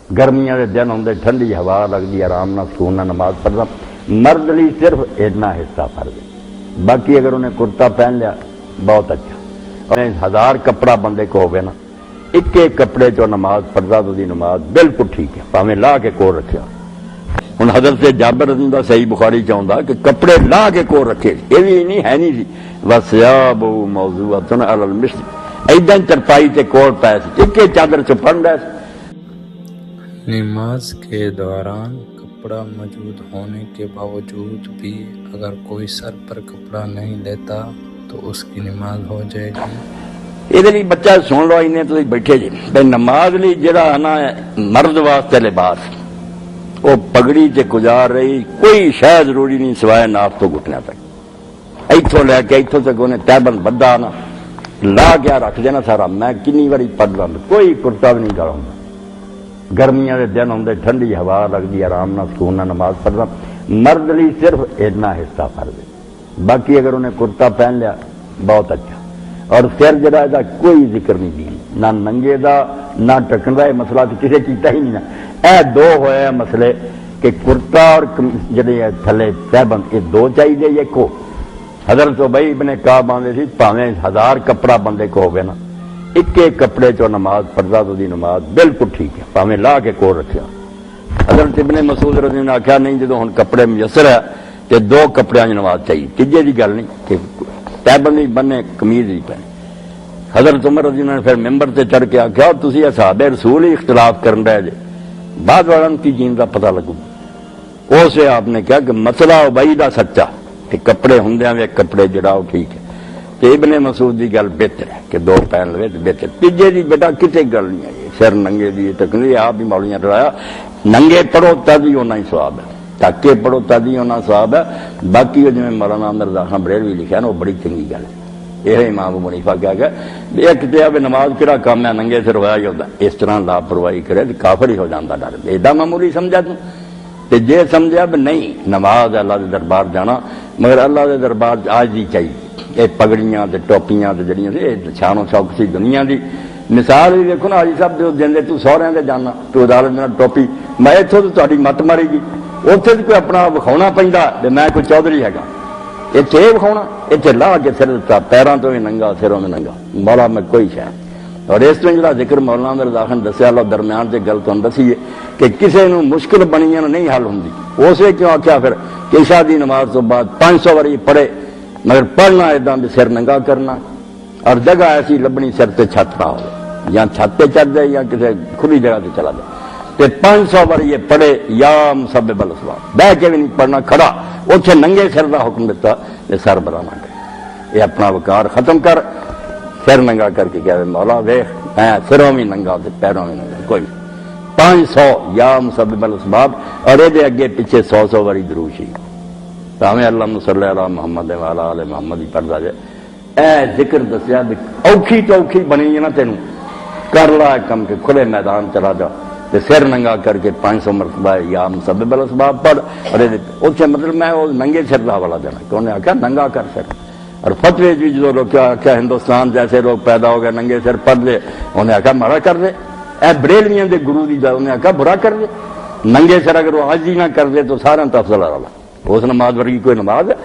گرمیاں دے دن ہوندے ٹھنڈی ہوا لگتی آرام نال سکون نال نماز پڑھنا مرد لی صرف اتنا حصہ فرض ہے باقی اگر انہیں کرتا پہن لیا بہت اچھا اور 1000 کپڑا بندے کو ہوگا نا ایک ایک کپڑے چو نماز پڑھتا تو دی نماز بالکل ٹھیک ہے پاویں لا کے کول رکھیا ہن حضرت جابر رضی اللہ صحیح بخاری چاہتا کہ کپڑے لا کے کول رکھے یہ بھی نہیں ہے نہیں سی وثیاب موضوعۃ علی المسجد ایدن چرپائی تے کول پائے سی ایک ایک چادر چ پڑھ رہے سی نماز کے دوران کپڑا موجود ہونے کے باوجود بھی اگر کوئی سر پر کپڑا نہیں لیتا تو اس کی نماز ہو جائے گی؟ یہ بچہ سن لو اینے تو بیٹھے جی بھائی نماز لی جڑا ہے نا مرد واسطے لباس وہ پگڑی تے گزار رہی کوئی شے ضروری نہیں سوائے ناف تو گھٹنے تک ایتھوں لے کے ایتھوں تک انہیں تہبند بدھا نا لا گیا رکھ دینا سارا میں کنی واری پڑھ رہا کوئی کرتا بھی نہیں ڈالا گرمیاں دے دن ہوندے ٹھنڈی ہوا لگتی آرام نال سکون نال نماز پڑھنا مرد لی صرف اتنا حصہ فرض ہے باقی اگر انہیں کرتا پہن لیا بہت اچھا اور سر جڑا دا کوئی ذکر نہیں دی نہ ننگے دا نہ ٹکن دا یہ مسئلہ تو کسے کیتا ہی نہیں نا اے دو ہوئے مسئلے کہ کرتا اور جڑے تھلے تہبند یہ دو چاہیے یہ کو حضرت ابی ابن کعب آندے سی پاویں 1000 کپڑا بندے کو ہوگا نا ایک ایک کپڑے چو نماز پڑھتا تو دی نماز بالکل ٹھیک ہے پاویں لا کے کول رکھیا حضرت ابن مسعود رضی اللہ عنہ نے آخیا نہیں جدو ہن کپڑے میسر ہے تے 2 کپڑیاں دی نماز چاہیے تیجے دی گل نہیں کہ تہبند نہیں بننے قمیض نہیں پہنے حضرت عمر رضی اللہ عنہ نے پھر ممبر تے چڑھ کے آخیا تسی اصحاب رسول ہی اختلاف کرن رہے جے بعد والوں کی جین کا پتہ لگو اسے آپ نے کہا کہ مسئلہ ابی دا سچا کہ کپڑے ہوندیاں وے کپڑے جڑا وہ ٹھیک ہے تے ابن مسعود دی گل بہتر ہے کہ 2 پہن لوے تے بہتر تیجے دی بیٹا کتے گل نہیں ہے سر ننگے دی تکنی آپ بھی مولیاں ڈرایا ننگے پڑھو تدی ہونا ہی ثواب ہے تاکہ پڑھو تدی ہونا ثواب ہے باقی جو میں مولانا مرزا خان بریلوی لکھا نا وہ بڑی چنگی گل ہے یہ امام ابو حنیفہ کہا گیا ایک تے اب نماز کہڑا کام ہے ننگے سر ہوا ہی ہوتا اس طرح لاپرواہی کرے تو کافر ہی ہو جاتا ڈر ایڈا معمولی سمجھا تو جے سمجھا بھی نہیں نماز اللہ دے دربار جانا مگر اللہ دے دربار آج دی چاہیے یہ پگڑیاں تے ٹوپیاں تے جڑیاں سی شان و شوق سی دنیا دی مثال ہی دیکھو نا آج صاحب جو دے تو سہرے دے جانا تو عدالت نال ٹوپی میں اتوں تو تاری مت مارے گی اتنے تو کوئی اپنا وکھاؤنا پہنتا میں کوئی چودھری ہے اتنے یہ وکھاؤنا اتنے لا کے سر دیتا پیروں تو بھی ننگا سروں میں ننگا مولا میں کوئی شہ اور اس طرح جا ذکر مولانا رضا خان دسیا لو درمیان سے گل تمہیں دسی ہے کہ کسی نے مشکل بنی نہیں حل ہوں اسے کیوں آخیا پھر کہ عشاء دی نماز تو بعد 500 واری پڑھے مگر پڑھنا ادا بھی سر ننگا کرنا اور جگہ ایسی لبنی سر سے چھت نہ ہو یا چھت پہ چڑھ جائے یا کسی کھلی جگہ سے چلا جائے کہ 500 بار یہ پڑھے یا مسبب الاسباب بہ کے بھی نہیں پڑھنا کھڑا اتنے ننگے سر کا حکم دیتا یہ سر بڑا نہ کرے یہ اپنا وقار ختم کر سر ننگا کر کے کہہ مولا ویخ میں سروں بھی ننگا پیروں بھی ننگا کوئی 500 یا مسبب الاسباب اور یہ اگے پیچھے 100 باری درود شریف تاویں اللہم صلی علی محمد وعلی آل محمد ہی پڑھتا جائے اے ذکر دسیا بھی اوکھی تو اوکھی بنی ہے نا تینوں کر لا کم کے کھلے میدان چلا جا تے سر ننگا کر کے 500 مرتبہ یا مسبب الاسباب پڑھ اور اتنے مطلب میں وہ ننگے سر کا حوالہ دینا کہ انہیں آخیا ننگا کر سر اور فتوی بھی جو لوگ کیا ہندوستان جیسے لوگ پیدا ہو گئے ننگے سر پڑھ دے انہیں آخیا مارا کر دے اے بریلویاں دے گرو دی انہیں آخیا برا کر دے ننگے سر اگر وہ حج ہی نہ کر دے تو سارا تو افضل والا اس نماز ورگی کوئی نماز ہے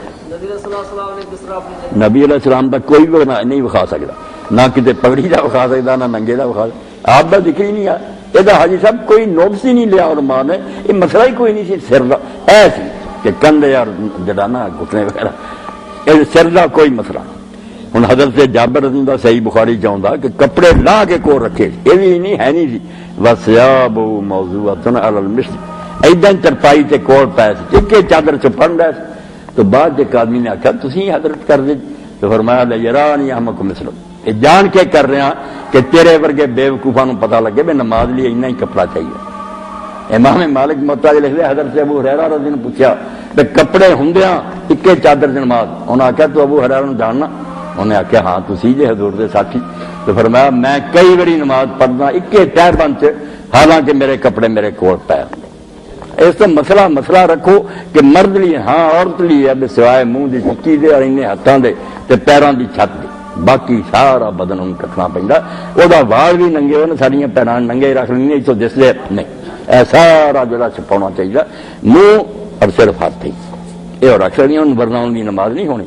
نبی علیہ السلام کا کوئی بھی نہیں وکھا سکتا نہ کسی پگڑی کا وکھا سکتا نہ ننگے کا وکھا سکتا آپ کا ذکر ہی نہیں آیا یہ حاجی صاحب کوئی نوبس ہی نہیں لیا اور ماں نے یہ مسئلہ ہی کوئی نہیں سی سر کا ایسی کہ کندھے اور جڑا نا گھٹنے وغیرہ یہ سر کا کوئی مسئلہ ہوں حضرت جابر رضی اللہ صحیح بخاری چاہتا کہ کپڑے لا کے کول رکھے یہ بھی نہیں ہے نہیں سی وثیاب موضوعۃ علی المسجد ایدن چرپائی تے کول پائے سی ایک چادر چ پڑھ رہے تو بعد ایک آدمی نے آخیا تسی حضرت کر دے تو فرمایا لیرانی احمق مثلک یہ جان کے کر رہے ہیں کہ تیرے ورگے بے وقوفاں نوں پتہ لگے بھی نماز لیے اتنا ہی کپڑا چاہیے امام مالک موطا لکھ دے حضرت ابو ہریرہ رضی اللہ عنہ نے پوچھا کہ کپڑے ہوندیاں اکے چادر دی نماز انہاں آخیا تو ابو ہریرہ نوں جاننا انہیں آخیا ہاں تسی جے حضور دے ساتھی تو فرمایا میں کئی باری نماز پڑھنا اکے تہبند چ حالانکہ میرے کپڑے میرے کول پے اس تو مسئلہ رکھو کہ مرد لیے ہاں عورت لیے اب سوائے منہ دی چکی دے اور انہیں ہاتھوں دے تے پیروں دی چھت دے باقی سارا بدن ان رکھنا پہنتا وہ وال بھی ننگے ہونے ساڑیاں پیران ننگے رکھ لینی تو دس دے نہیں ਇਹ ਸਾਰਾ ਜਿਹੜਾ ਛਪਾਉਣਾ ਚਾਹੀਦਾ ਮੂੰਹ ਔਰ ਸਿਰਫ ਹੱਥ ਹੀ ਇਹ ਹੋਰ ਅਕਸਰ ਨਹੀਂ ਉਹਨੂੰ ਵਰਨਾਉਣ ਦੀ ਨਮਾਜ਼ ਨਹੀਂ ਹੋਣੀ।